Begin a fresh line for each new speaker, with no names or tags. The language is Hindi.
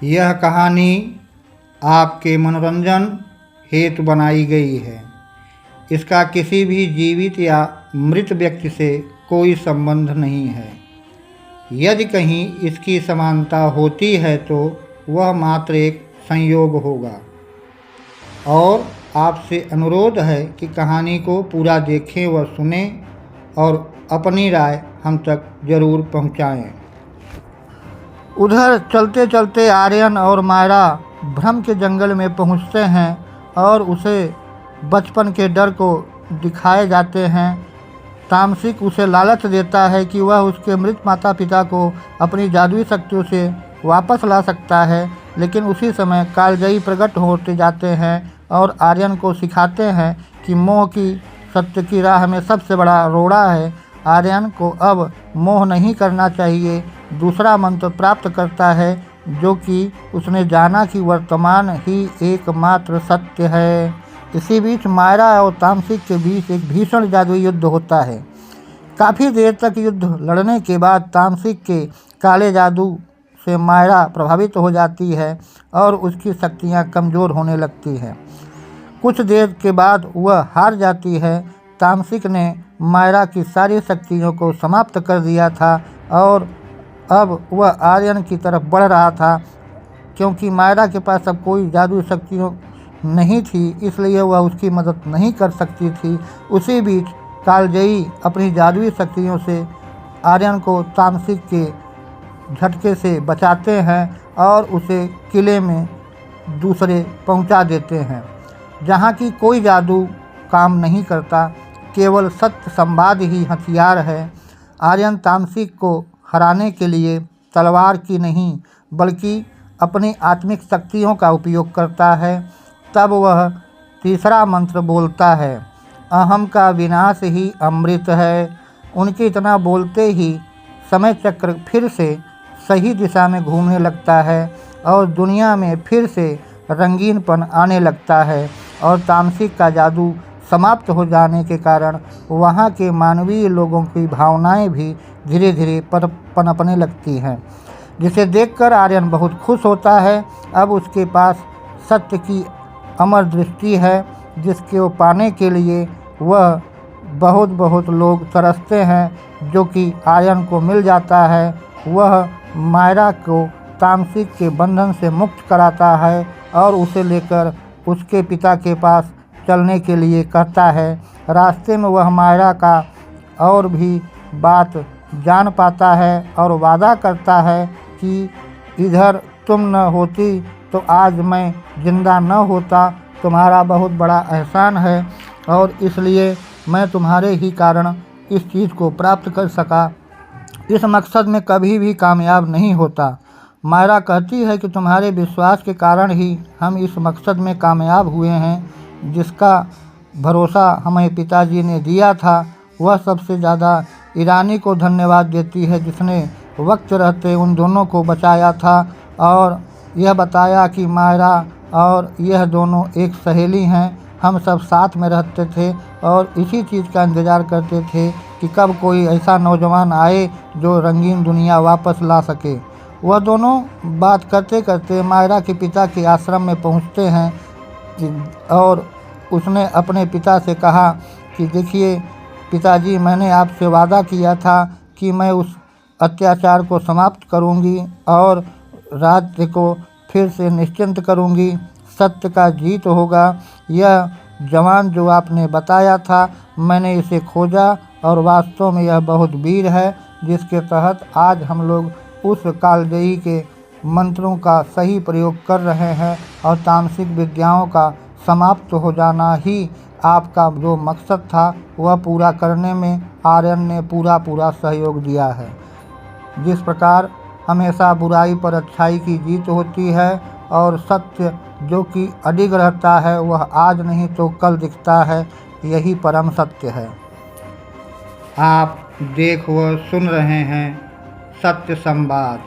यह कहानी आपके मनोरंजन हेतु बनाई गई है। इसका किसी भी जीवित या मृत व्यक्ति से कोई संबंध नहीं है। यदि कहीं इसकी समानता होती है तो वह मात्र एक संयोग होगा। और आपसे अनुरोध है कि कहानी को पूरा देखें व सुनें और अपनी राय हम तक ज़रूर पहुंचाएं। उधर चलते चलते आर्यन और मायरा भ्रम के जंगल में पहुंचते हैं और उसे बचपन के डर को दिखाए जाते हैं। तामसिक उसे लालच देता है कि वह उसके मृत माता पिता को अपनी जादुई शक्तियों से वापस ला सकता है, लेकिन उसी समय कालजयी प्रकट होते जाते हैं और आर्यन को सिखाते हैं कि मोह की सत्य की राह में सबसे बड़ा रोड़ा है। आर्यन को अब मोह नहीं करना चाहिए। दूसरा मंत्र प्राप्त करता है जो कि उसने जाना कि वर्तमान ही एकमात्र सत्य है। इसी बीच मायरा और तामसिक के बीच एक भीषण जादुई युद्ध होता है। काफ़ी देर तक युद्ध लड़ने के बाद तामसिक के काले जादू से मायरा प्रभावित हो जाती है और उसकी शक्तियाँ कमज़ोर होने लगती हैं। कुछ देर के बाद वह हार जाती है। तामसिक ने मायरा की सारी शक्तियों को समाप्त कर दिया था और अब वह आर्यन की तरफ बढ़ रहा था। क्योंकि मायरा के पास अब कोई जादुई शक्तियों नहीं थी, इसलिए वह उसकी मदद नहीं कर सकती थी। उसी बीच कालजयी अपनी जादुई शक्तियों से आर्यन को तामसिक के झटके से बचाते हैं और उसे किले में दूसरे पहुंचा देते हैं, जहां की कोई जादू काम नहीं करता, केवल सत्य संवाद ही हथियार है। आर्यन तामसिक को हराने के लिए तलवार की नहीं बल्कि अपनी आत्मिक शक्तियों का उपयोग करता है। तब वह तीसरा मंत्र बोलता है, अहम का विनाश ही अमृत है। उनके इतना बोलते ही समय चक्र फिर से सही दिशा में घूमने लगता है और दुनिया में फिर से रंगीनपन आने लगता है और तामसिक का जादू समाप्त हो जाने के कारण वहाँ के मानवीय लोगों की भावनाएं भी धीरे धीरे पनपने लगती हैं, जिसे देखकर आर्यन बहुत खुश होता है। अब उसके पास सत्य की अमर दृष्टि है, जिसको पाने के लिए वह बहुत लोग तरसते हैं, जो कि आर्यन को मिल जाता है। वह मायरा को तामसिक के बंधन से मुक्त कराता है और उसे लेकर उसके पिता के पास चलने के लिए कहता है। रास्ते में वह मायरा का और भी बात जान पाता है और वादा करता है कि इधर तुम न होती तो आज मैं जिंदा न होता। तुम्हारा बहुत बड़ा एहसान है और इसलिए मैं तुम्हारे ही कारण इस चीज़ को प्राप्त कर सका। इस मकसद में कभी भी कामयाब नहीं होता। मायरा कहती है कि तुम्हारे विश्वास के कारण ही हम इस मकसद में कामयाब हुए हैं। जिसका भरोसा हमें पिताजी ने दिया था, वह सबसे ज़्यादा ईरानी को धन्यवाद देती है, जिसने वक्त रहते उन दोनों को बचाया था और यह बताया कि मायरा और यह दोनों एक सहेली हैं। हम सब साथ में रहते थे और इसी चीज़ का इंतज़ार करते थे कि कब कोई ऐसा नौजवान आए जो रंगीन दुनिया वापस ला सके। वह दोनों बात करते करते मायरा के पिता के आश्रम में पहुंचते हैं और उसने अपने पिता से कहा कि देखिए पिताजी, मैंने आपसे वादा किया था कि मैं उस अत्याचार को समाप्त करूंगी और राज्य को फिर से निश्चिंत करूंगी। सत्य का जीत होगा। यह जवान जो आपने बताया था, मैंने इसे खोजा और वास्तव में यह बहुत वीर है, जिसके तहत आज हम लोग उस कालजयी के मंत्रों का सही प्रयोग कर रहे हैं और तामसिक विद्याओं का समाप्त हो जाना ही आपका जो मकसद था वह पूरा करने में आर्यन ने पूरा सहयोग दिया है। जिस प्रकार हमेशा बुराई पर अच्छाई की जीत होती है और सत्य जो कि अडिग रहता है वह आज नहीं तो कल दिखता है, यही परम सत्य है। आप देख व सुन रहे हैं सत्य संवाद।